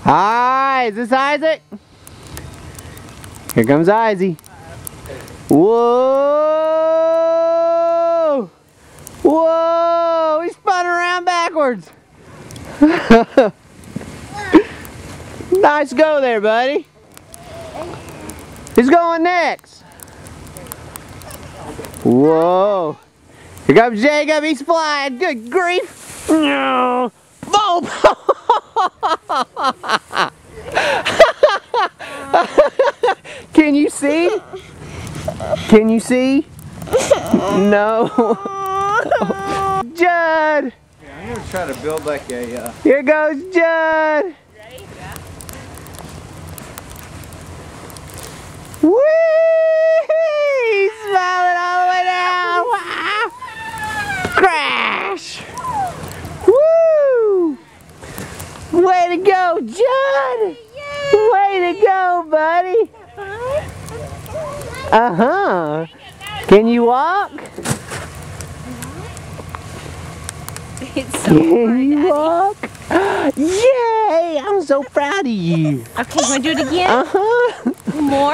Hi, is this Isaac? Here comes Isaac. Whoa! Whoa! He spun around backwards. Nice go there, buddy. Who's going next? Whoa! Here comes Jacob. He's flying. Good grief! No! Boom! Can you see? Can you see? No. Judd! Yeah, I'm gonna try to build like a. Here goes Judd! Ready? Yeah. Whee! He's smiling all the way down! Wow! Crash! Woo! Way to go, Judd! Way to go, buddy! Uh-huh. Can you walk? It's so Can hard, you Daddy. walk? Yay! I'm so proud of you. Okay, you want to do it again? Uh-huh. More?